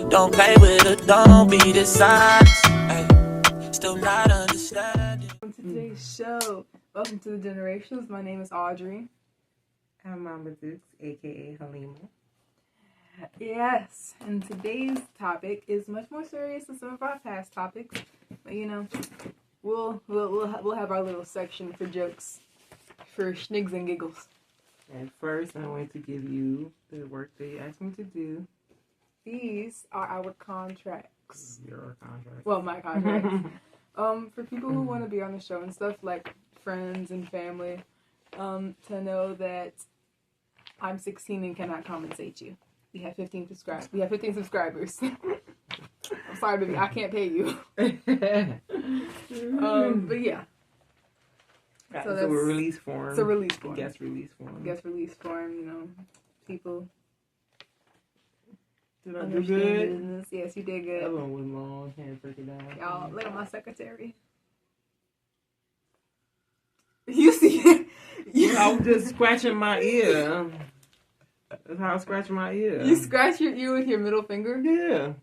Don't play with it, don't be dishonest. Still not understanding. Welcome to today's show. Welcome to the Generations. My name is Audrey. I'm Mama Dukes, aka Halima. Yes, and today's topic is much more serious than some of our past topics. But we'll have our little section for jokes, for schnigs and giggles. And first, I want to give you the work they asked me to do. These are our contracts. Your contract. Well, my contracts. For people who want to be on the show and stuff, like friends and family, to know that I'm 16 and cannot compensate you. We have 15 subscribers. I'm sorry, baby, I can't pay you. But yeah. So that's a release form. It's a release form. Guest release form. People. Did I do good? Business. Yes, you did good. That one was long. Can't break it down. Y'all, look at my secretary. You see it? I was just scratching my ear. That's how I scratch my ear. You scratch your ear with your middle finger? Yeah.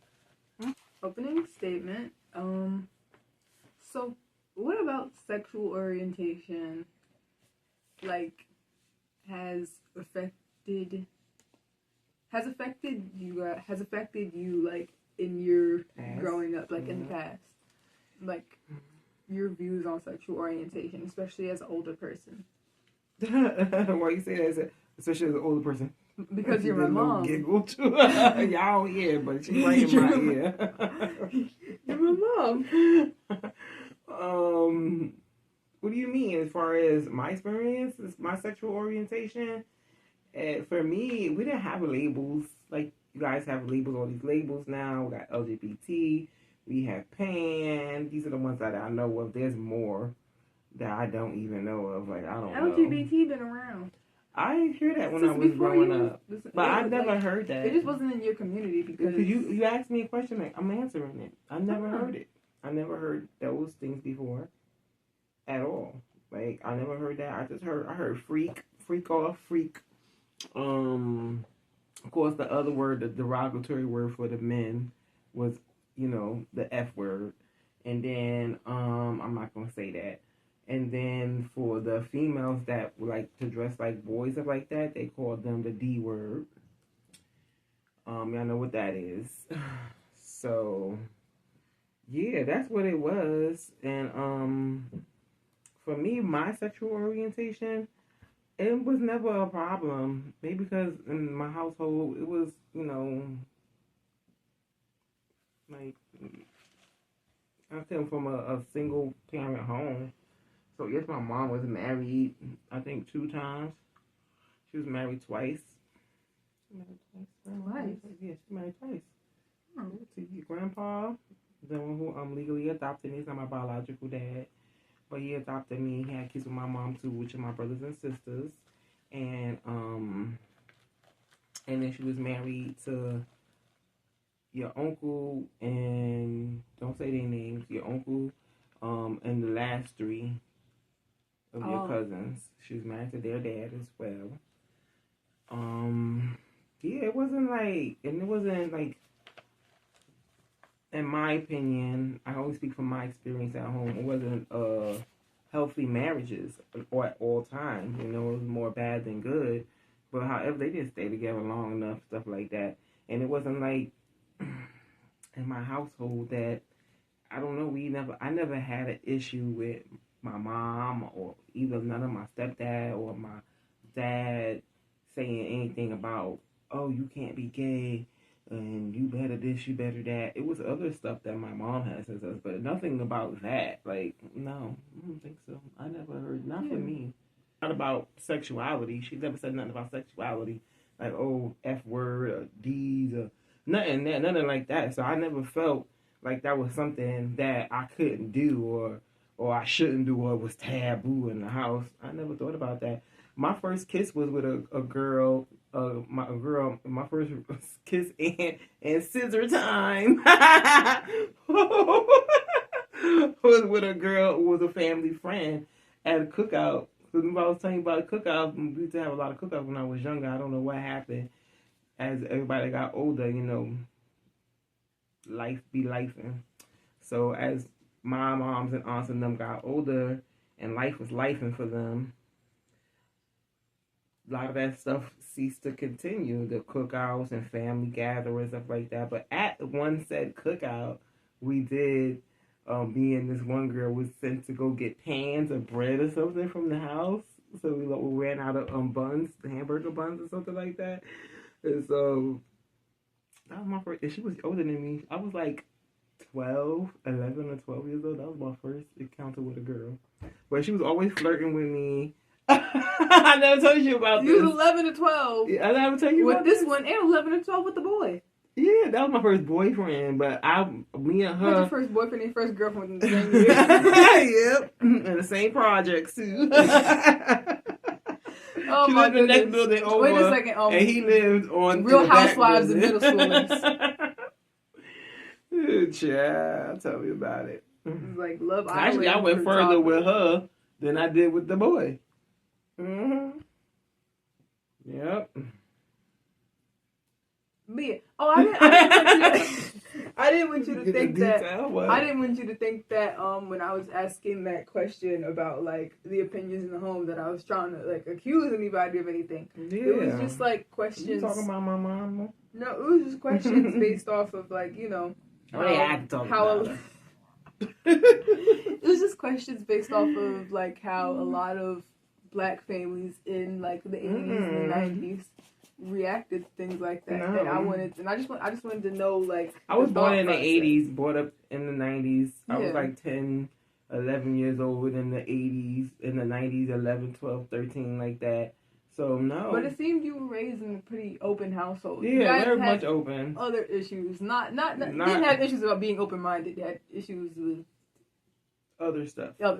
Opening statement. So what about sexual orientation, has affected you in your past? Growing up, in the past, your views on sexual orientation, especially as an older person? Why you say that? Especially as an older person. Because you're my mom. Giggle too. Y'all hear, but she's right in my ear. You're my mom. What do you mean as far as my experience, my sexual orientation? For me, we didn't have labels. Like, you guys have labels, all these labels now. We got LGBT, we have pan. These are the ones that I know of. There's more that I don't even know of. I don't know. LGBT been around. I didn't hear that when I was growing up. But I never heard that. It just wasn't in your community because you asked me a question, I'm answering it. I never heard it. I never heard those things before at all. I never heard that. I heard freak off, freak. Of course, the other word, the derogatory word for the men was, the F word. And then, I'm not going to say that. And then for the females that like to dress like boys, stuff like that, they called them the D word. Y'all know what that is. So, yeah, that's what it was. And for me, my sexual orientation, it was never a problem. Maybe because in my household, it was, I came from a single parent home. So, yes, my mom was married, I think, 2 times. She was married twice. Twice? Yeah, she married twice. To your grandpa, the one who legally adopted me. He's not my biological dad. But he adopted me. He had kids with my mom, too, which are my brothers and sisters. And then she was married to your uncle and, don't say their names, your uncle and the last 3 of your cousins. She was married to their dad as well. Yeah, it wasn't in my opinion, I always speak from my experience at home, it wasn't healthy marriages at all times. It was more bad than good. But however, they didn't stay together long enough, stuff like that. And it wasn't in my household that, I don't know, I never had an issue with my mom or either none of my stepdad or my dad saying anything about, oh, you can't be gay and you better this, you better that. It was other stuff that my mom had said to us, but nothing about that. No, I don't think so. I never heard, not for me. Not about sexuality. She never said nothing about sexuality. F word or D's or nothing like that. So I never felt like that was something that I couldn't do or I shouldn't do or was taboo in the house. I never thought about that. My first kiss was with a girl. My first kiss and scissor time was with a girl who was a family friend at a cookout. Because I was telling you about cookouts, we used to have a lot of cookouts when I was younger. I don't know what happened as everybody got older, life be lifing. So as my moms and aunts and them got older and life was lifing for them, a lot of that stuff ceased to continue. The cookouts and family gatherings, stuff like that. But at one said cookout, we did, me and this one girl was sent to go get pans of bread or something from the house. So we ran out of buns, hamburger buns or something like that. And so that was my first, and she was older than me. I was like 11 or 12 years old. That was my first encounter with a girl. But she was always flirting with me. I never told you about this. You was 11 to 12. Yeah, I never tell you with about this one, and 11 to 12 with the boy. Yeah, that was my first boyfriend, but me and her. What's your first boyfriend and first girlfriend in the same year? Yep, in the same projects too. Oh, she my lived in the next goodness. building over. Wait a second. And he lived on Real Housewives of middle schoolers. Child, tell me about it. It's like Love Island. Actually, I went further with her than I did with the boy. Mm-hmm. Yep. Me. Oh, I didn't want you to think that. I didn't want you to think that. When I was asking that question about like the opinions in the home, that I was trying to like accuse anybody of anything. Yeah. It was just like questions. You talking about my mom? No, it was just questions based off of like it was just questions based off of like how a lot of black families in like the 80s and 90s reacted to things like that. No. And I just wanted to know like I was born in the 80s, brought up in the 90s. I was like 10, 11 years old in the 80s, in the 90s, 11, 12, 13 like that. So no. But it seemed you were raised in a pretty open household. Yeah, very much open. Other issues, not didn't have issues about being open minded. They had issues with other stuff. But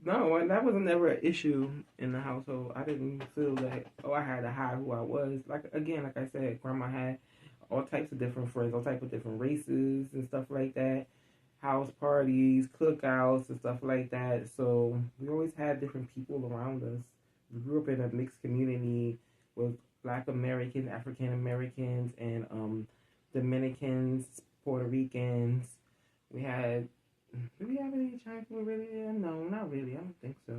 no, that was never an issue in the household. I didn't feel that I had to hide who I was. Like I said, Grandma had all types of different friends, all types of different races and stuff like that. House parties, cookouts, and stuff like that. So we always had different people around us. We grew up in a mixed community with Black Americans, African Americans, and Dominicans, Puerto Ricans. Did we have any Chinese people really there? No, not really. I don't think so. I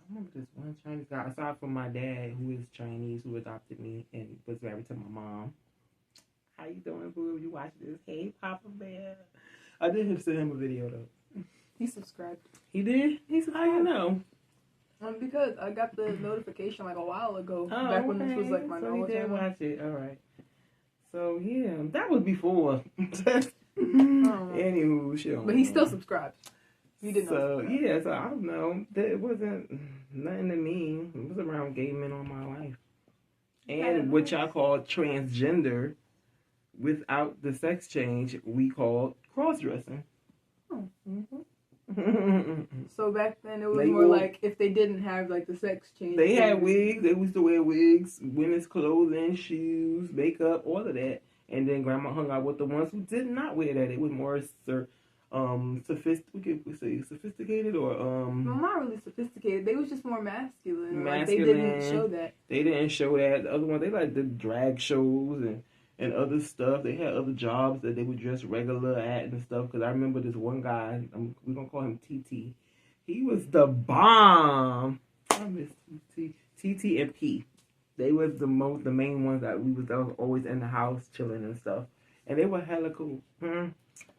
remember this one Chinese guy, aside from my dad, who is Chinese, who adopted me and was married to my mom. How you doing, boo? You watch this? Hey, Papa Bear. I did send him a video, though. He subscribed. He did? He subscribed. How you know? Because I got the notification like a while ago. Oh, back when this was like my normal channel. So he did watch it. All right. So, yeah. That was before. Anywho, shit. But he still subscribed. He didn't know. So, yeah. So, I don't know. It wasn't nothing to me. It was around gay men all my life. And what y'all call transgender. Without the sex change, we called cross-dressing. Oh. So back then it was more like if they didn't have like the sex change. They had wigs. They used to wear wigs, women's clothing, shoes, makeup, all of that. And then Grandma hung out with the ones who did not wear that. It was more sophisticated or Well, not really sophisticated. They was just more masculine. Like they Masculine. didn't show that. They didn't show that. The other ones, they like the drag shows and other stuff. They had other jobs that they would dress regular at and stuff. Because I remember this one guy, we're going to call him TT. He was the bomb. I miss TT. TT and P. They was the main ones that was always in the house chilling and stuff. And they were hella cool. So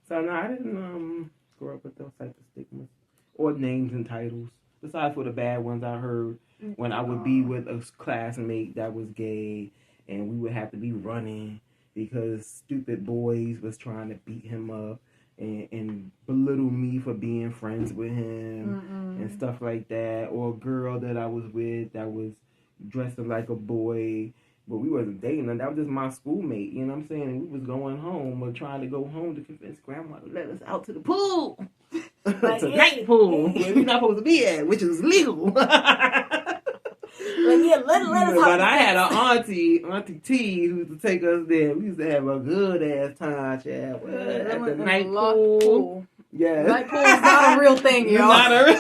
no, I didn't grow up with those types of stigmas. Or names and titles. Besides for the bad ones I heard when I would be with a classmate that was gay. And we would have to be running because stupid boys was trying to beat him up and belittle me for being friends with him and stuff like that. Or a girl that I was with that was dressing like a boy, but we wasn't dating. And that was just my schoolmate, you know what I'm saying? And we was going home or trying to go home to convince Grandma to let us out to the pool. It's a night pool where we're not supposed to be at, which is legal. Like, yeah, let us But I had an auntie T, who used to take us there. We used to have a good ass time, child. At the night pool. Yeah. Night pool is not a real thing, It's y'all. not a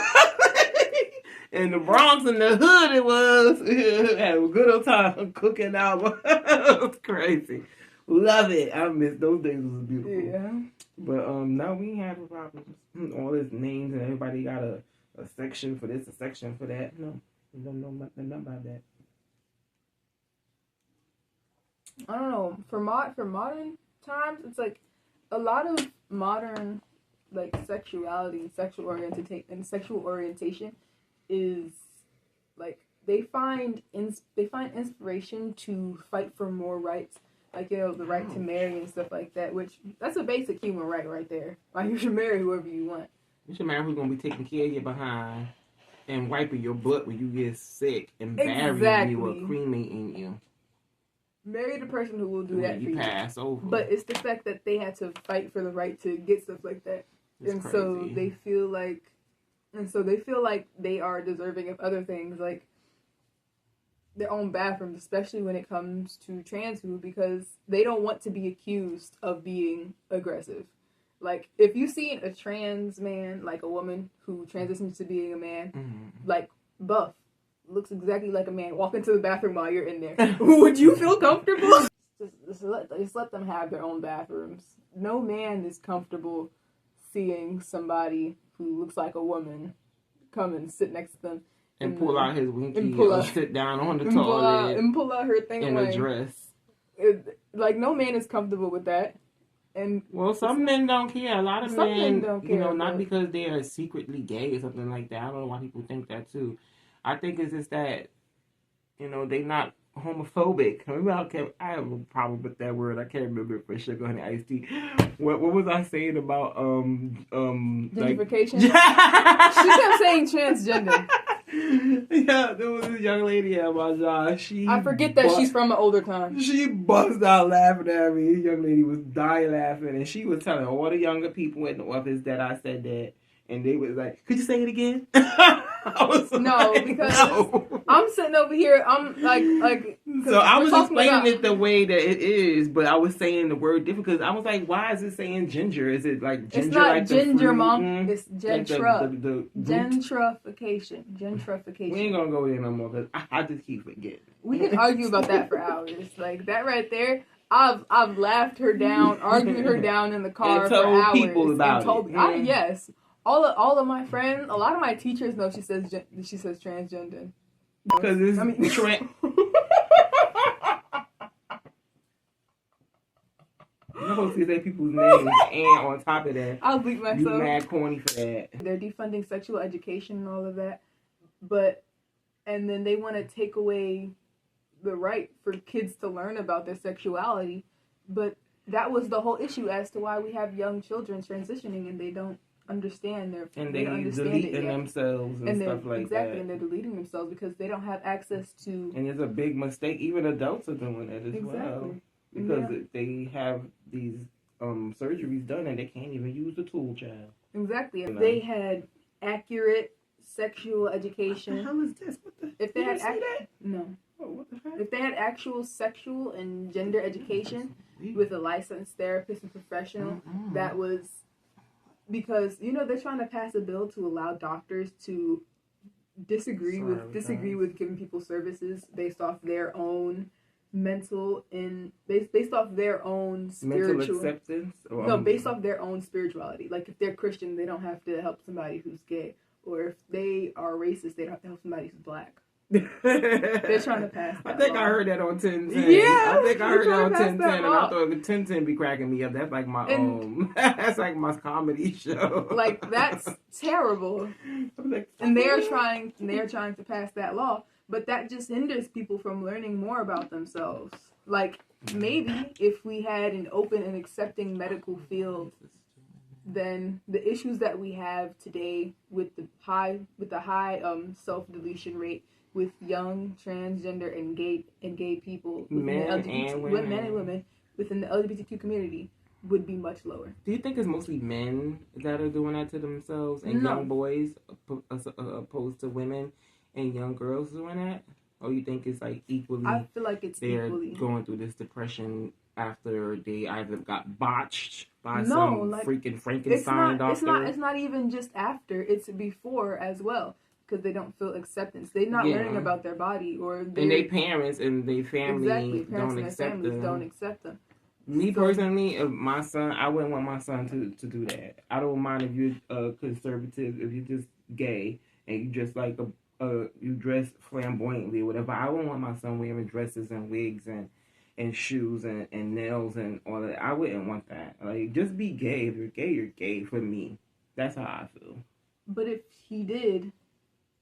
in the Bronx, in the hood, it was. Had a good old time cooking out. It was crazy. Love it. I miss those days. It was beautiful. Yeah. But now we ain't having problems. All these names and everybody got a section for this, a section for that. No, we don't know nothing about that. I don't know. For modern times, it's like a lot of modern like sexuality, sexual orientation is like they find inspiration to fight for more rights, like the right to marry and stuff like that. Which that's a basic human right there. Like you should marry whoever you want. You should marry who's gonna be taking care of you behind and wiping your butt when you get sick and burying you or cremating you. Marry the person who will do that for you. Pass over. But it's the fact that they had to fight for the right to get stuff like that. It's crazy. So they feel like they are deserving of other things, like their own bathrooms, especially when it comes to trans people, because they don't want to be accused of being aggressive. Like, if you see a trans man, like a woman who transitions to being a man, like buff, looks exactly like a man, walk into the bathroom while you're in there, would you feel comfortable? Just let them have their own bathrooms. No man is comfortable seeing somebody who looks like a woman come and sit next to them and pull out his winky or sit down on the toilet and pull out her thing in away. A dress. Like, no man is comfortable with that. And well, some men don't care. A lot of men don't care, not because they are secretly gay or something like that. I don't know why people think that too. I think it's just that, they not homophobic. I have a problem with that word. I can't remember it for sugar honey iced tea. What was I saying about gentrification? She kept saying transgender. Yeah, there was this young lady at my job. I forget that she's from an older time. She busted out laughing at me. This young lady was dying laughing, and she was telling all the younger people in the office that I said that, and they was like, "Could you say it again?" Because I'm sitting over here. I'm like. So I was explaining it the way that it is, but I was saying the word different because I was like, "Why is it saying ginger? Is it like ginger?" It's not like ginger, the Mom. It's gentrification. We ain't gonna go there no more because I just keep forgetting. We can argue about that for hours. Like that right there. I've laughed her down, argued her down in the car for hours. People about it. Yes. All of my friends, a lot of my teachers know she says transgender. Because it's trans. You're supposed to say people's names, and on top of that, I'll bleep myself. You mad corny for that. They're defunding sexual education and all of that, and then they want to take away the right for kids to learn about their sexuality, but that was the whole issue as to why we have young children transitioning and they don't understand they deleting themselves and stuff like that. Exactly, and they're deleting themselves because they don't have access to. And it's a big mistake. Even adults are doing that as well because they have these surgeries done and they can't even use the tool, child. Exactly. If they had accurate sexual education. What the hell is this? If they had no. Oh, what the heck? If they had actual sexual and gender education with a licensed therapist and professional, that was. Because, they're trying to pass a bill to allow doctors to disagree with giving people services based off their own based off their own spiritual mental acceptance? Based off their own spirituality. Like, if they're Christian, they don't have to help somebody who's gay. Or if they are racist, they don't have to help somebody who's black. They're trying to pass that I think law. I heard that on 1010. Yeah, I think I heard that on 1010, and law. I thought 1010 be cracking me up. That's like my that's like my comedy show. Like, that's terrible. Like, and they're trying to pass that law, but that just hinders people from learning more about themselves. Like, maybe if we had an open and accepting medical field, then the issues that we have today with the high self-deletion rate with young transgender and gay people, men and women within the LGBTQ community would be much lower. Do you think it's mostly men that are doing that to themselves and young boys opposed to women and young girls doing that? Or you think it's like equally? I feel like it's they're equally going through this depression after they either got botched by No, some like, freaking Frankenstein doctor. It's not even just after. It's before as well. Because they don't feel acceptance. They're not learning about their body or and their parents and their family don't accept them. Don't accept them. Me personally, my son, I wouldn't want my son to do that. I don't mind if you're conservative, if you're just gay and you just like you dress flamboyantly or whatever. I wouldn't want my son wearing dresses and wigs and shoes and nails and all that. I wouldn't want that. Like, just be gay. If you're gay, you're gay for me. That's how I feel. But if he did.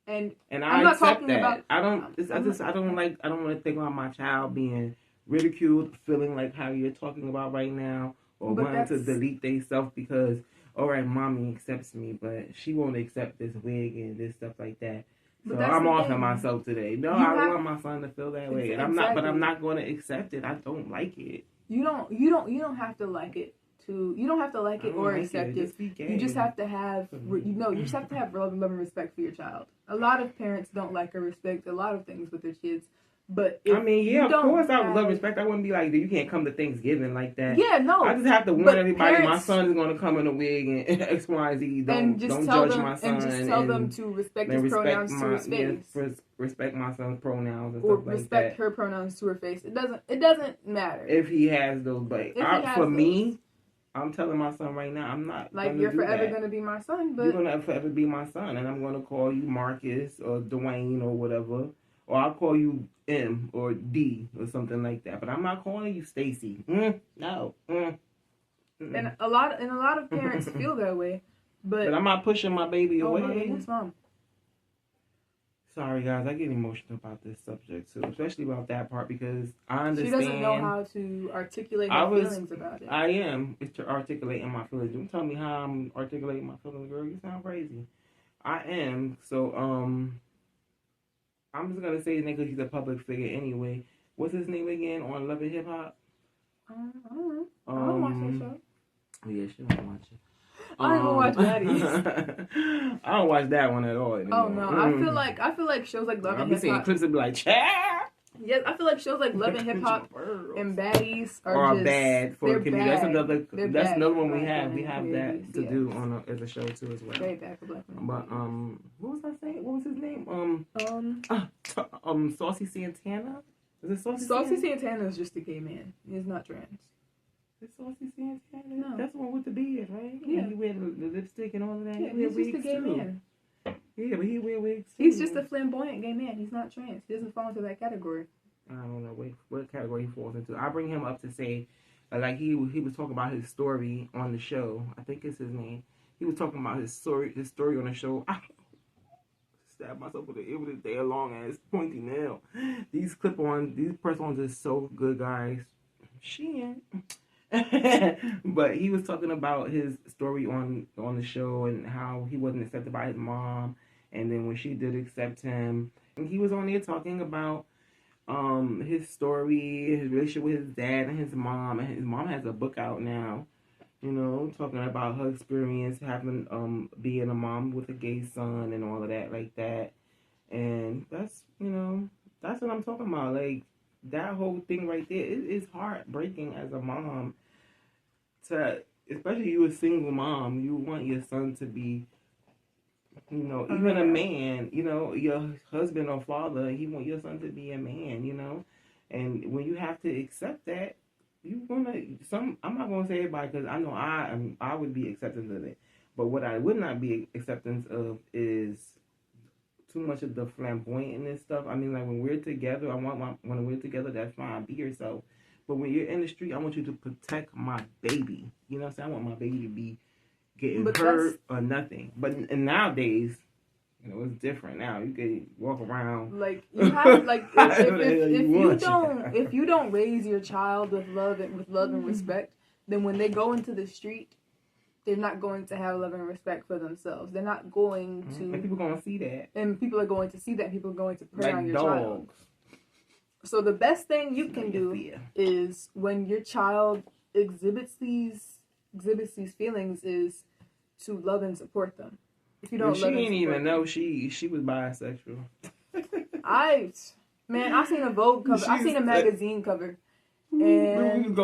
And I not accept that. I don't want to think about my child being ridiculed, feeling like how you're talking about right now, or wanting to delete themselves because, all right, mommy accepts me, but she won't accept this wig and this stuff like that. So I'm off of myself today. No, I want my son to feel that way, and I'm not going to accept it. I don't like it. You don't have to like it. You don't have to like it or accept it. You just have to have you just have to have love and respect for your child. A lot of parents don't like or respect a lot of things with their kids. But of course I would love respect. I wouldn't be like, you can't come to Thanksgiving like that. Yeah, no. I just have to warn everybody my son is going to come in a wig and X, Y, Z. Don't judge my son. And just tell them to respect his pronouns to his face. Respect my son's pronouns and or stuff like that. Or respect her pronouns to her face. It doesn't matter. If he has those, but me, I'm telling my son right now, I'm not like you're forever going to be my son, but you're going to forever be my son, and I'm going to call you Marcus or Dwayne or whatever, or I'll call you M or D or something like that. But I'm not calling you Stacy. No. And a lot of parents feel that way, but I'm not pushing my baby away. My goodness, Mom. Sorry, guys, I get emotional about this subject, too, especially about that part, because I understand. She doesn't know how to articulate her feelings about it. I am articulating my feelings. Don't tell me how I'm articulating my feelings, girl. You sound crazy. I am. So, I'm just going to say his name because he's a public figure anyway. What's his name again on Love and Hip Hop? I don't know. I don't watch that show. Yeah, she don't watch it. I don't even watch Baddies. I don't watch that one at all anymore. Oh no, I feel like shows like Love and Hip Hop. I've been seeing clips and be like, Child. Yes, I feel like shows like Love and Hip Hop and Baddies are bad for the community. Bad. That's another one we have. We have that to do as a show too as well. Very bad for black men. But what was I saying? What was his name? Saucy Santana. Is it Saucy Santana is just a gay man. He's not trans. Is Saucy Santana? No. That's the one with the beard, right? Yeah. And he wear the lipstick and all of that. Yeah, he's just a gay man. Yeah, but he wear wigs too. He's just a flamboyant gay man. He's not trans. He doesn't fall into that category. I don't know what category he falls into. I bring him up to say, like he was talking about his story on the show. I think it's his name. He was talking about his story on the show. I stabbed myself with a damn long ass pointy nail. These press-ons are so good, guys. But he was talking about his story on the show and how he wasn't accepted by his mom, and then when she did accept him, and he was on there talking about his story, his relationship with his dad and his mom has a book out now, talking about her experience having being a mom with a gay son and all of that like that. And that's what I'm talking about. Like, that whole thing right there is heartbreaking as a mom, especially you a single mom. You want your son to be, even a man, your husband or father, he want your son to be a man, and when you have to accept that, I'm not going to say everybody, because I know I would be accepting of it, but what I would not be acceptance of is too much of the flamboyant stuff. I mean, like, when we're together, when we're together, that's fine, be yourself. But when you're in the street, I want you to protect my baby. You know what I'm saying? I want my baby to be getting hurt or nothing. And nowadays, it's different now. You can walk around. Like, you have, like, if you don't raise your child with love and respect, then when they go into the street, they're not going to have love and respect for themselves. They're not going to... And people are going to see that. And people are going to see that. People are going to prey on your child. So the best thing you can do is, when your child exhibits these feelings, is to love and support them. If you don't, she didn't even know she was bisexual. I seen a Vogue cover. I seen a magazine cover, And we was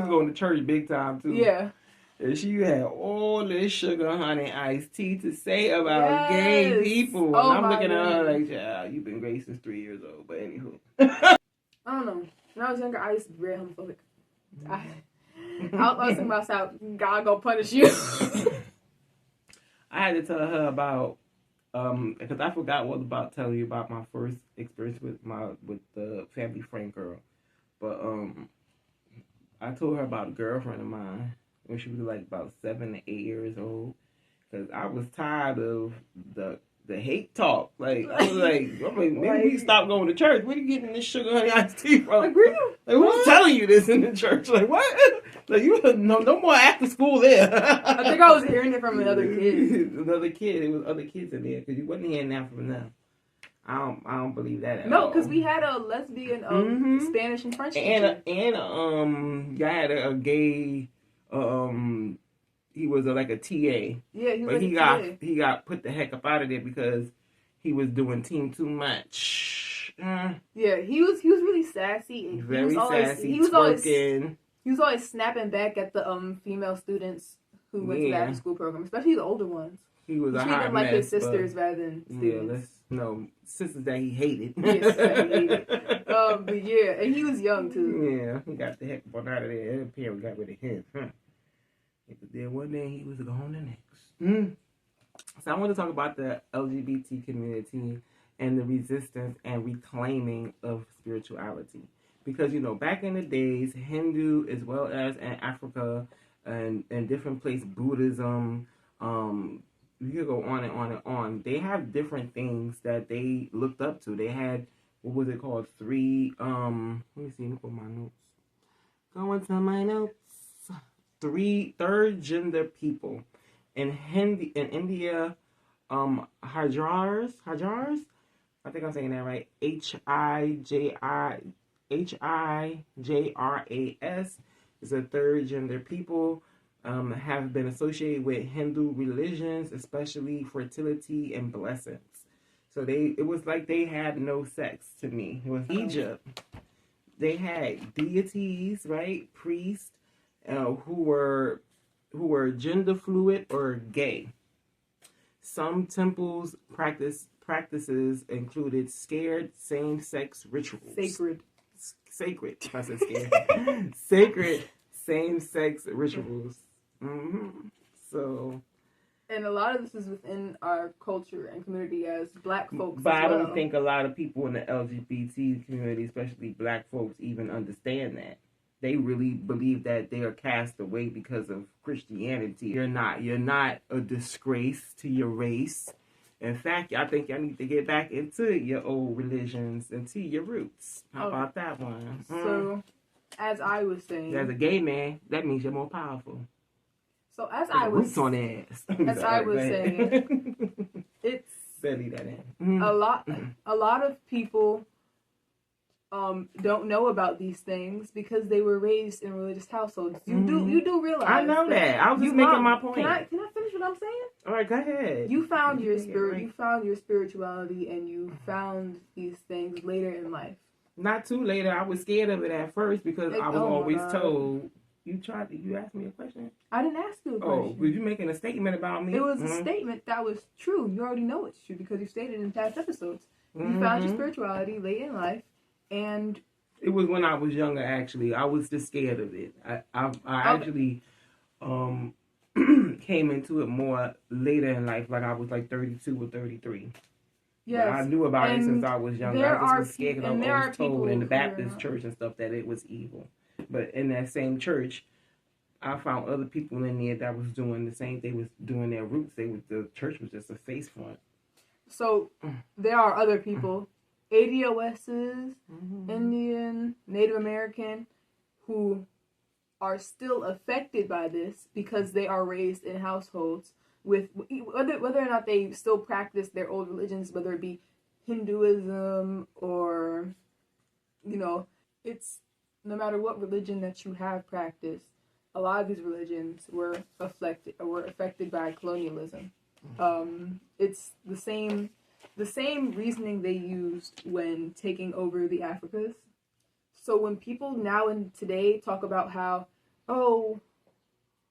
going to church big time too. Yeah. And she had all this sugar, honey, iced tea to say about gay people. Oh, and I'm looking at her goodness. like, child, you've been gay since 3 years old. But anywho. I don't know. When I was younger, I used to be very homophobic. I was thinking about how God gonna punish you. I had to tell her about, because I forgot what about telling you about my first experience with the family friend girl. But I told her about a girlfriend of mine when she was like about 7 to 8 years old, because I was tired of the hate talk. Like I was like, maybe we stop going to church. Where you getting this sugar honey iced tea from? Like, really? Like, who's telling you this in the church? Like, what? Like, you no more after school there. I think I was hearing it from another kid. Another kid. It was other kids in there because you wasn't hearing that from them. I don't believe that at all. No, because we had a lesbian Spanish and French teacher. And I had a gay he was like a TA. Yeah, he was but like he got put the heck up out of there because he was doing team too much. Yeah, he was really sassy. And Very sassy. He was always snapping back at the female students who went to the after school program, especially the older ones. He was he a treated hot them like mess, his sisters rather than students. Sisters that he hated. Yes, that he hated. But yeah, and he was young too. Yeah, he got the heck out of there. His parents got rid of him. If it did one day, he was going the next. So I want to talk about the LGBT community and the resistance and reclaiming of spirituality. Because, back in the days, Hindu as well as in Africa and different places, Buddhism, you could go on and on and on. They have different things that they looked up to. They had, what was it called? Let me see, let me put my notes. Going to my notes. Third gender people. In India, Hajars, I think I'm saying that right. Hijras is a third gender people. Have been associated with Hindu religions, especially fertility and blessings. So it was like they had no sex to me. It was Egypt. They had deities, right? Priests, who were gender fluid or gay. Some temples practices included scared same-sex rituals. Sacred. I said scared. Sacred same-sex rituals. So, and a lot of this is within our culture and community as Black folks. But I well. don't think a lot of people in the LGBT community, especially Black folks, even understand that. They really believe that they are cast away because of Christianity. You're not a disgrace to your race. In fact, I think y'all need to get back into your old religions and to your roots. How about that one? So, as I was saying, as a gay man, that means you're more powerful. So as I was saying, it's barely that in. A lot of people don't know about these things because they were raised in religious households. You do realize. I know that. I was just making my point. Can I finish what I'm saying? All right, go ahead. You found your spirit. Right. You found your spirituality, and you found these things later in life. Not too later. I was scared of it at first because I was always told. You asked me a question? I didn't ask you a question. Oh, were you making a statement about me? It was a statement that was true. You already know it's true because you stated in past episodes. You found your spirituality late in life, and it was when I was younger. Actually, I was just scared of it. I actually came into it more later in life, like I was like 32 or 33. Yes, but I knew about it since I was younger. I just was scared because I was told in the Baptist church and stuff that it was evil. But in that same church, I found other people in there that was doing the same. They was doing their roots. The church was just a face front. So there are other people, ADOSs, Indian, Native American, who are still affected by this because they are raised in households with whether or not they still practice their old religions, whether it be Hinduism or, it's. No matter what religion that you have practiced, a lot of these religions were affected by colonialism. It's the same reasoning they used when taking over the Africas. So when people now and today talk about how, oh,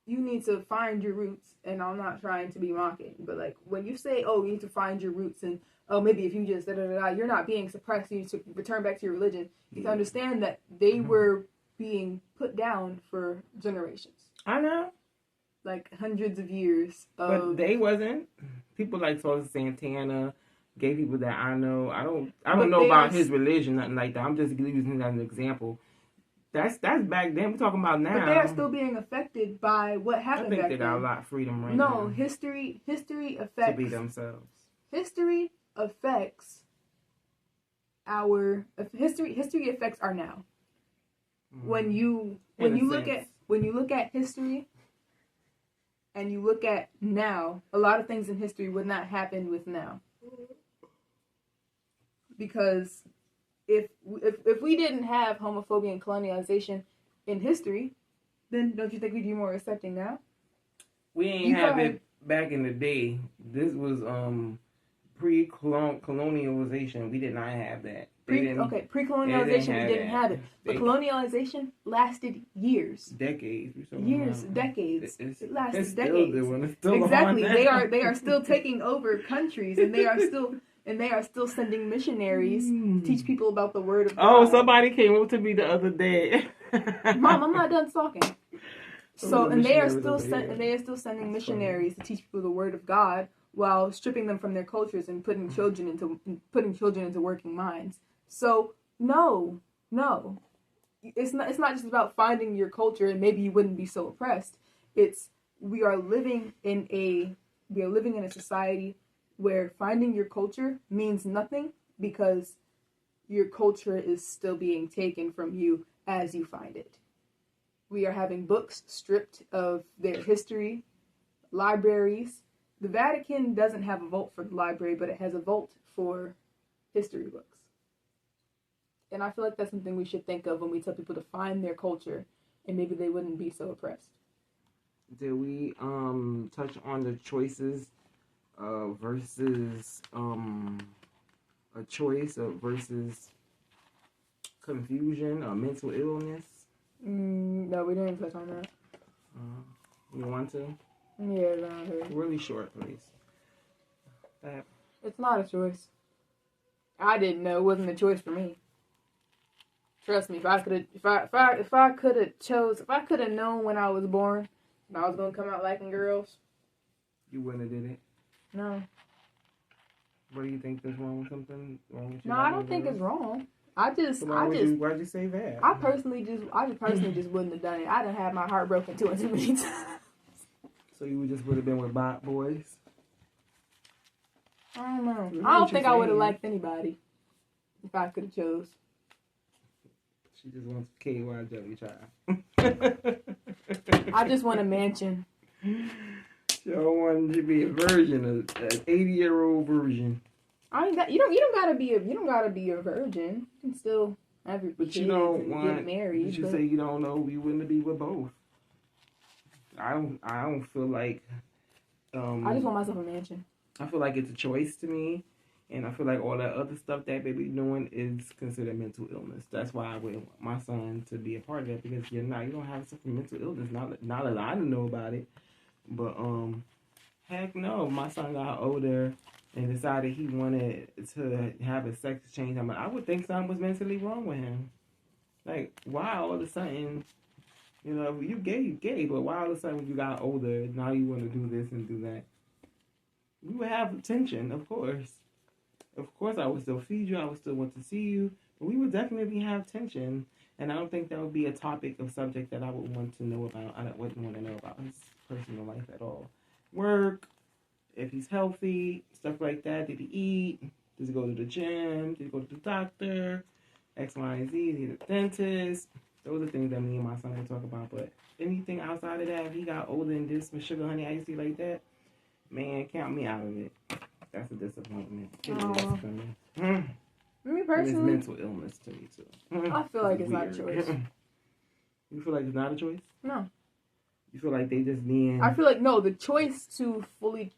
you need to find your roots, and I'm not trying to be mocking, but like when you say, oh, you need to find your roots, and oh, maybe if you just you're not being suppressed, you need to return back to your religion. You have to understand that they were being put down for generations. I know. Like hundreds of years. But they wasn't. People like Saucy Santana, gay people that I know. I don't know about his religion, nothing like that. I'm just using him as an example. That's back then. We're talking about now. But they are still being affected by what happened back then. I think they got a lot of freedom right now. No, history affects... To be themselves. History affects our... History affects our now. When you look at history and you look at now, a lot of things in history would not happen with now. Because if we didn't have homophobia and colonialization in history, then don't you think we'd be more accepting now? We ain't have it back in the day. This was pre-colonialization. We did not have that. Pre-colonialization, we didn't have it. But colonialization lasted years. Decades. Decades. It lasted decades. Exactly. They are still taking over countries, and they are still sending missionaries to teach people about the word of God. Oh, somebody came up to me the other day. Mom, I'm not done talking. So, and they are still sending missionaries to teach people the word of God while stripping them from their cultures and putting children into working minds. So, no. It's not just about finding your culture and maybe you wouldn't be so oppressed. We are living in a society where finding your culture means nothing because your culture is still being taken from you as you find it. We are having books stripped of their history, libraries. The Vatican doesn't have a vault for the library, but it has a vault for history books. And I feel like that's something we should think of when we tell people to find their culture, and maybe they wouldn't be so oppressed. Did we touch on the choices versus a choice versus confusion or mental illness? No, we didn't touch on that. You want to? Yeah, go ahead. Really short, please. It's not a choice. I didn't know it wasn't a choice for me. Trust me, if I could have known when I was born that I was gonna come out liking girls, you wouldn't have did it. No. What do you think is wrong with something? Wrong with you? No, I don't think it's wrong. Why'd you say that? I personally just wouldn't have done it. I done had my heart broken too many times. So you just would have been with bot boys? I don't know. I don't think I would have liked anybody if I could have chose. She just wants KY jelly child. I just want a mansion. She don't want to be a virgin, an 80-year-old virgin. You don't gotta be a virgin. You can still have your kids and get married. But you say you don't know. You wouldn't be with both. I don't feel like. I just want myself a mansion. I feel like it's a choice to me, and I feel like all that other stuff that baby doing is considered mental illness. That's why I would want my son to be a part of that, because you don't have some mental illness. Not that I don't know about it, but heck no. My son got older and decided he wanted to have a sex change. I would think something was mentally wrong with him. Like, why all of a sudden, you gay, but why all of a sudden when you got older, now you want to do this and do that? We would have tension, of course. Of course, I would still feed you. I would still want to see you. But we would definitely have tension. And I don't think that would be a topic of subject that I would want to know about. I wouldn't want to know about his personal life at all. Work, if he's healthy, stuff like that. Did he eat? Does he go to the gym? Did he go to the doctor? X, Y, and Z. Is he the dentist? Those are things that me and my son would talk about. But anything outside of that, if he got older and did some sugar, honey, icy like that, man, count me out of it. That's a disappointment. It is for me. Me personally, it's mental illness to me too. I feel like it's not a choice. You feel like it's not a choice? No. You feel like they just being? I feel like no. The choice to fully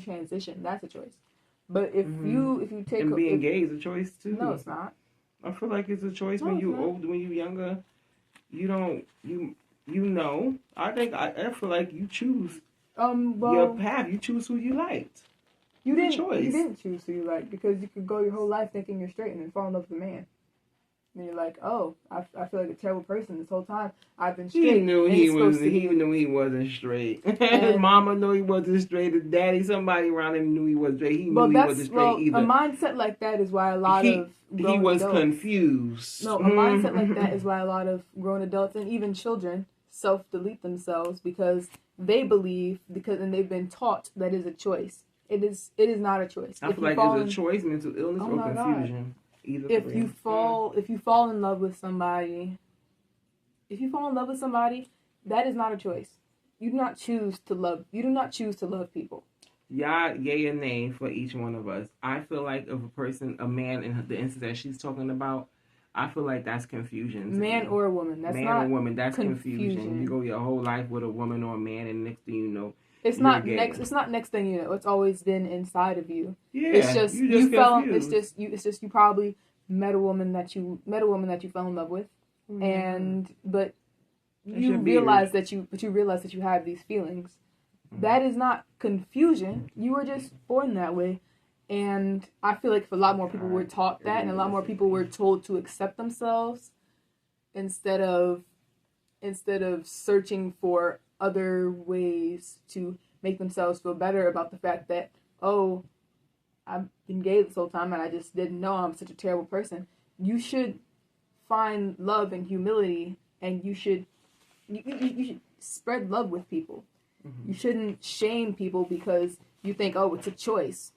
transition, that's a choice. But if you take and being gay is a choice too. No, it's not. I feel like it's a choice No, when it's you not. older, when you younger. You don't you know. I feel like you choose your Well, path. You choose who you liked. you It's a didn't. choice. You didn't choose who you like because you could go your whole life thinking you're straight and then fall in love with a man. And you're like, oh, I feel like a terrible person this whole time. I've been straight. He knew and he it's supposed was. to He be- knew he wasn't straight. His And- mama knew he wasn't straight. His daddy, somebody around him knew he wasn't straight. He knew Well, he wasn't straight either. a mindset like that is why a lot of He grown was adults, confused. No, a mindset like that is why a lot of grown adults and even children self-delete themselves because they believe and they've been taught that is a choice. It is not a choice. I feel like it's a choice, mental illness, Oh or my God. confusion. Either If three. you fall in love with somebody, that is not a choice. You do not choose to love. You do not choose to love people. Yeah, yay or nay for each one of us. I feel like if a man in the instance that she's talking about, I feel like that's confusion. Man or a woman. That's man not or woman. That's confusion. confusion. You go your whole life with a woman or a man, and next thing you know, It's you're not gay. next. It's not next thing you know. It's always been inside of you. Yeah, It's just you you fell. confused. It's just you probably met a woman that you fell in love with, but you realize that you have these feelings. That is not confusion. You were just born that way. And I feel like if a lot more people were taught that and a lot more people were told to accept themselves instead of searching for other ways to make themselves feel better about the fact that, oh, I've been gay this whole time and I just didn't know I'm such a terrible person. You should find love and humility, and you should spread love with people. Mm-hmm. You shouldn't shame people because you think, oh, it's a choice.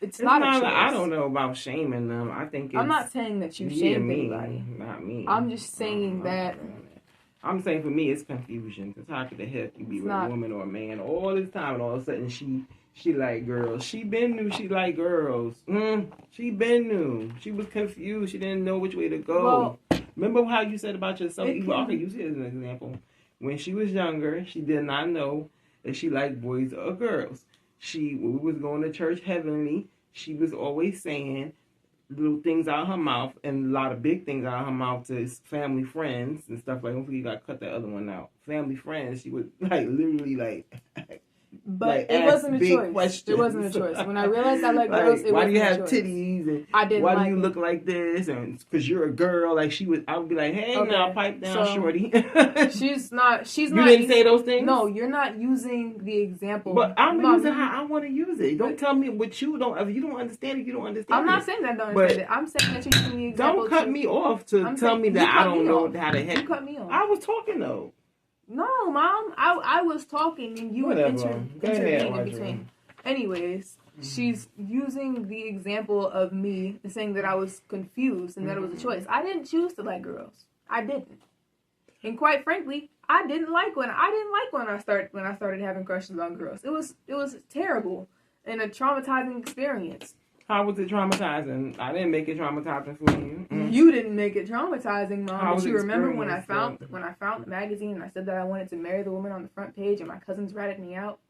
It's not a choice. I don't know about shaming them. I think I'm not saying that you shame anybody. Not me. I'm just saying that. I'm saying for me, it's confusion. Because how could the heck you be with a woman or a man all this time and all of a sudden she like girls. She been knew she like girls. She been knew. She was confused. She didn't know which way to go. Well, remember how you said about yourself? I can use it as an example. When she was younger, she did not know if she liked boys or girls. When we was going to church heavenly, she was always saying little things out of her mouth and a lot of big things out of her mouth to family friends and stuff like. Hopefully you got to cut that other one out. Family friends, she would like literally like. But like, it wasn't a choice. Questions. It wasn't a choice. When I realized I like girls, it why wasn't do you have a choice. titties? And I didn't. Why like do you it. look like this? And because you're a girl, like I would be like, hey, Okay, now pipe down, so shorty. She's not. You didn't say those things. No, you're not using the example. But I'm using how I want to use it. Don't tell me what you don't. If you don't understand it, you don't understand. I'm not saying that I don't understand it. I'm saying that you're using the example. Don't cut me off to tell me that I don't know how the heck. You cut me off. I was talking though. No, Mom. I was talking and you intervened in between. Anyways, she's using the example of me saying that I was confused and that it was a choice. I didn't choose to like girls. I didn't. And quite frankly, I didn't like when I started having crushes on girls. It was terrible and a traumatizing experience. How was it traumatizing? I didn't make it traumatizing for you. You didn't make it traumatizing, Mom. But you remember when I found though? the magazine and I said that I wanted to marry the woman on the front page and my cousins ratted me out?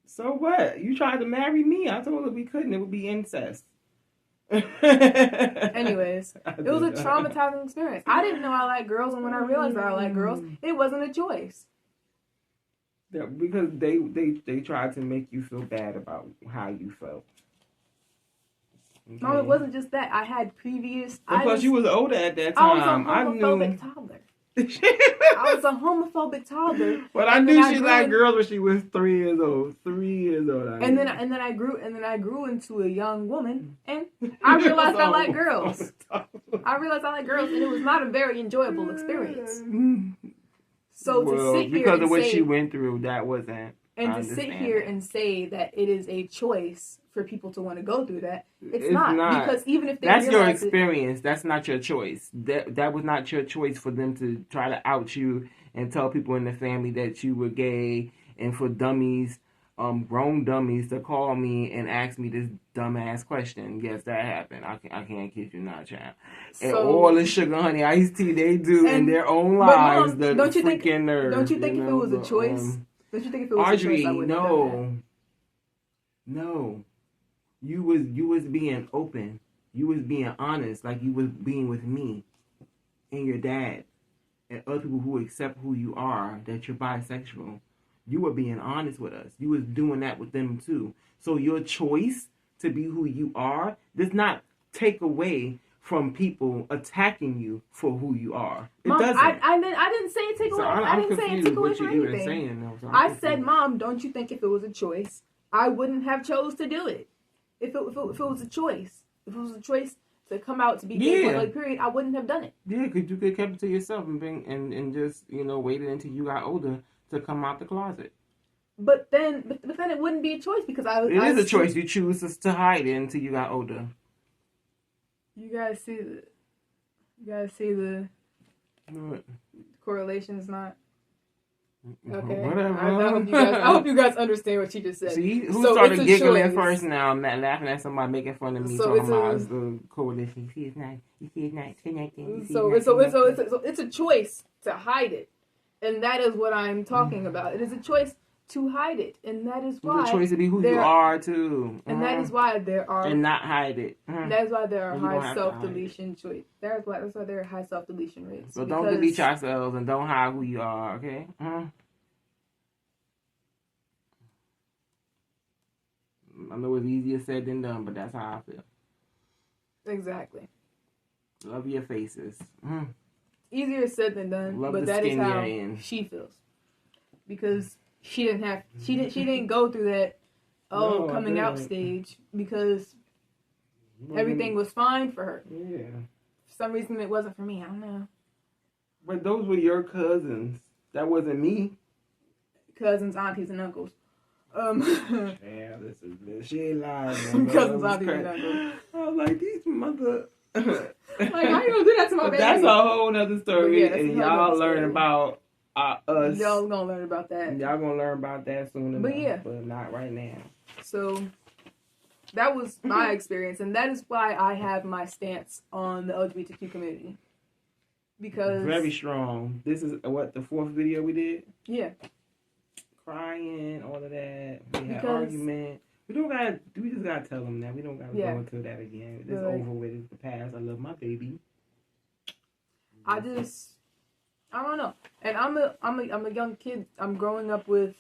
So what? You tried to marry me. I told her we couldn't. It would be incest. Anyways, it was a traumatizing experience. I didn't know I liked girls, and when I realized that I liked girls, it wasn't a choice. Yeah, because they tried to make you feel bad about how you felt. Okay. No, it wasn't just that. I had previous. Because you was older at that time. I was a homophobic toddler. I was a homophobic toddler. But I knew she liked girls when she was 3 years old. 3 years old. And then I grew into a young woman, and I realized I like girls. I realized I like girls, and it was not a very enjoyable experience. So to sit here because of what she went through, that wasn't. And to sit here and say that it is a choice for people to want to go through that, it's not. Because even if they that's your experience, that's not your choice. That was not your choice for them to try to out you and tell people in the family that you were gay, and for dummies, grown dummies, to call me and ask me this dumbass question. Yes, that happened. I can't kid you not, child. And all the sugar, honey, iced tea they do in their own lives. Mom, don't you think if it was a choice? Don't you think if it was Audrey, a choice, I wouldn't have done no. You was being open. You was being honest, like you was being with me and your dad and other people who accept who you are, that you're bisexual. You were being honest with us. You was doing that with them too. So your choice to be who you are does not take away from people attacking you for who you are. It Mom, doesn't. I didn't say it take away. I didn't say it took away from anything. Saying, so I said, Mom, don't you think if it was a choice, I wouldn't have chose to do it? If it was a choice, if it was a choice to come out to be gay public, period, I wouldn't have done it. Yeah, because you could have kept it to yourself and just, waited until you got older to come out the closet. But then it wouldn't be a choice because It is a choice. You choose to hide it until you got older. You guys see the What? correlation's not okay. Whatever. I hope you guys understand what she just said. See, who started giggling first now? I'm not laughing at somebody making fun of me talking about the coalition. You see, it's not. So it's a choice to hide it, and that is what I'm talking about. It is a choice to hide it, and that is why it's a choice to be who you are too, and that is why there are and not hide it. That is why there are high self-deletion rates. That's why there are high self-deletion rates. So don't delete yourselves and don't hide who you are. Okay. I know it's easier said than done, but that's how I feel. Exactly. Love your faces. Easier said than done, but that is how she feels. Because she didn't go through that coming out stage because everything was fine for her. Yeah. For some reason it wasn't for me. I don't know. But those were your cousins. That wasn't me. Cousins, aunties, and uncles. Yeah, she ain't lying. Cousins, aunties, and uncles. I was like, these mother. Like, how you gonna do that to my baby? That's a whole nother story, and y'all learn about us. Y'all gonna learn about that. Y'all gonna learn about that soon enough, but not right now. So that was my experience, and that is why I have my stance on the LGBTQ community. Because very strong. This is what, the fourth video we did? Yeah. Crying, all of that. We had argument. We just gotta tell them that. We don't gotta go into that again. It's over with. It's the past. I love my baby. I don't know. And I'm a young kid. I'm growing up with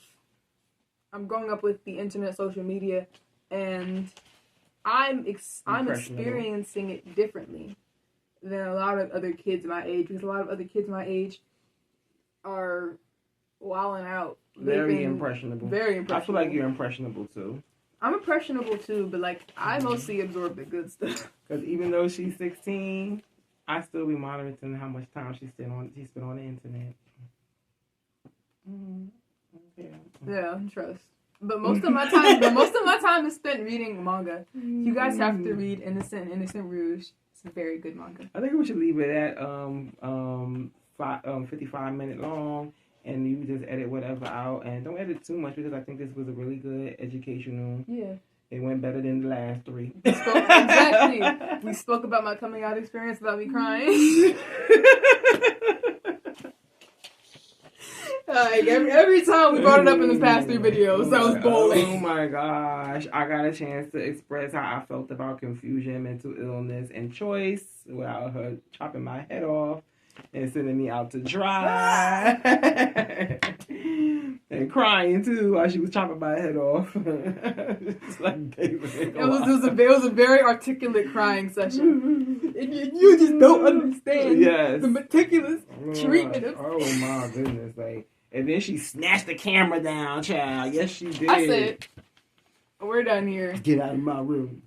the internet, social media, and I'm experiencing it differently than a lot of other kids my age, because a lot of other kids my age are wilding out. Very impressionable. Very impressionable. I feel like you're impressionable too. I'm impressionable too, but like I mostly absorb the good stuff. Because even though she's 16, I still be monitoring how much time she spent on the internet. Yeah, trust. But most of my time is spent reading manga. You guys have to read Innocent Rouge. It's a very good manga. I think we should leave it at 55 minutes long, and you just edit whatever out, and don't edit too much because I think this was a really good educational. Yeah. It went better than the last three. Exactly. We spoke about my coming out experience, about me crying. Like every time we brought it up in the past 3 videos, that was bowling. Oh my gosh. I got a chance to express how I felt about confusion, mental illness, and choice without her chopping my head off and sending me out to dry. And crying too while she was chopping my head off. It's like David. It was a very articulate crying session. And you just don't understand the meticulous treatment of. Oh my goodness! Like, and then she snatched the camera down, child. Yes, she did. I said, "We're done here. Get out of my room.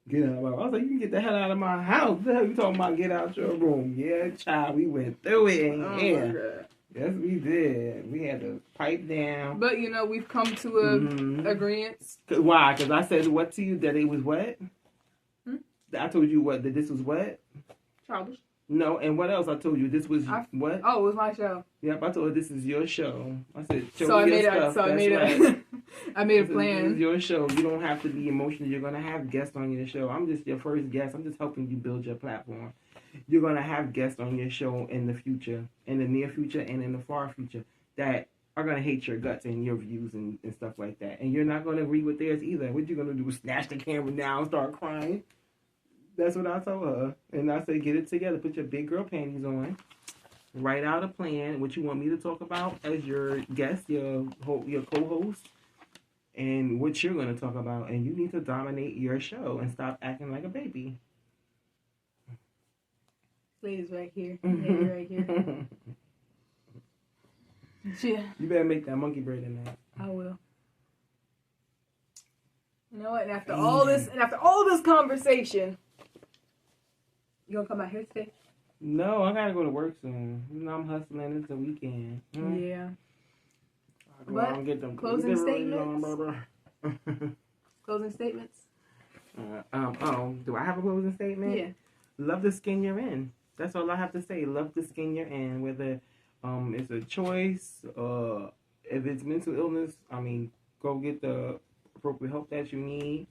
Get out of my room." I was like, "You can get the hell out of my house. What the hell you talking about? Get out your room." Yeah, child. We went through it in here. Yes, we did. We had to pipe down. But we've come to a agreement. Why? Because I said what to you? That it was what? I told you what? That this was what? Childish. No, and what else I told you? This was what? Oh, it was my show. Yep, I told her this is your show. I said, I made a plan. This is your show. You don't have to be emotional. You're gonna have guests on your show. I'm just your first guest. I'm just helping you build your platform. You're gonna have guests on your show in the future, in the near future, and in the far future that are going to hate your guts and your views and stuff like that. And you're not going to agree with theirs either. What you going to do is snatch the camera down and start crying. That's what I told her. And I said, get it together. Put your big girl panties on. Write out a plan, what you want me to talk about as your guest, your co-host, and what you're going to talk about. And you need to dominate your show and stop acting like a baby. Ladies right here. Lady right here. Yeah. You better make that monkey bread in that. I will. You know what? And after all this conversation, you gonna come out here today? No, I gotta go to work soon. You know I'm hustling. It's the weekend. Yeah. But get them closing statements. Closing statements. Do I have a closing statement? Yeah. Love the skin you're in. That's all I have to say. Love the skin you're in. Whether it's a choice, if it's mental illness, I mean, go get the appropriate help that you need,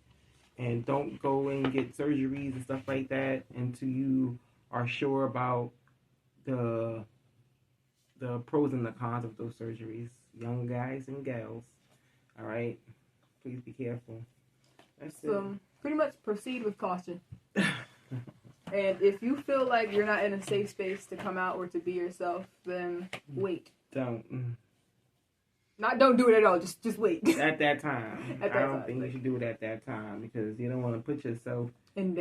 and don't go and get surgeries and stuff like that until you are sure about the pros and the cons of those surgeries. Young guys and gals, all right? Please be careful. That's it. Pretty much proceed with caution. And if you feel like you're not in a safe space to come out or to be yourself, then wait. Don't do it at all. Just wait. At that time. I don't think you should do it at that time, because you don't want to put yourself in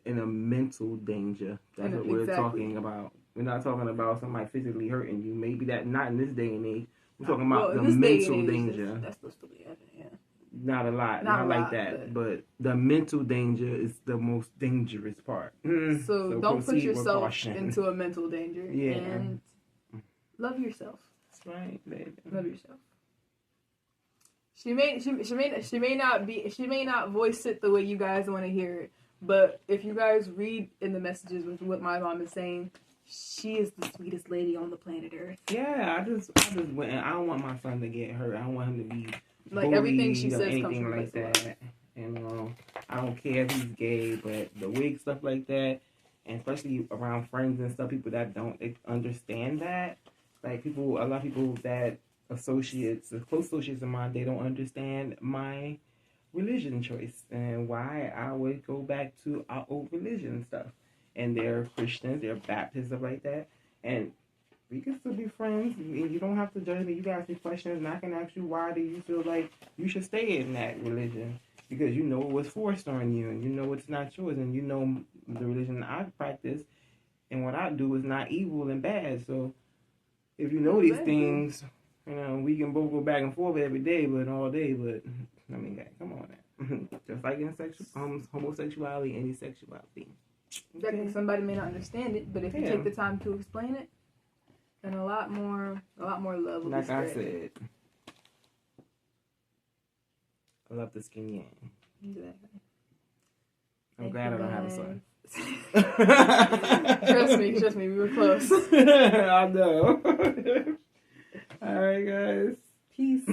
a mental danger. That's what we're talking about. We're not talking about somebody physically hurting you. Maybe that not in this day and age. We're talking about the mental danger. That's supposed to be evident, yeah. Not a lot. Not like that. But the mental danger is the most dangerous part. So don't put yourself into a mental danger. Yeah. And love yourself. That's right, baby. Love yourself. She may not voice it the way you guys want to hear it, but if you guys read in the messages with what my mom is saying, she is the sweetest lady on the planet Earth. Yeah, I just went. I don't want my son to get hurt. I don't want him to be like bullied everything she says anything comes from like that. And I don't care if he's gay, but the wig stuff like that, and especially around friends and stuff, people that don't understand that, like a lot of people that close associates of mine, they don't understand my religion choice and why I would go back to our old religion and stuff. And they're Christians, they're Baptists, stuff like that. And we can still be friends. You don't have to judge me. You can ask me questions, and I can ask you, why do you feel like you should stay in that religion? Because you know it was forced on you, and you know it's not yours, and you know the religion I practice and what I do is not evil and bad. So if you know these things, we can both go back and forth every day, but all day. But I mean, come on now. Just like in homosexuality, any sexuality. Okay. Somebody may not understand it, but if you take the time to explain it, then a lot more love will be spread. I said, I love the skin yang. Exactly. I'm glad I don't have a son. Trust me, we were close. I know. All right, guys. Peace.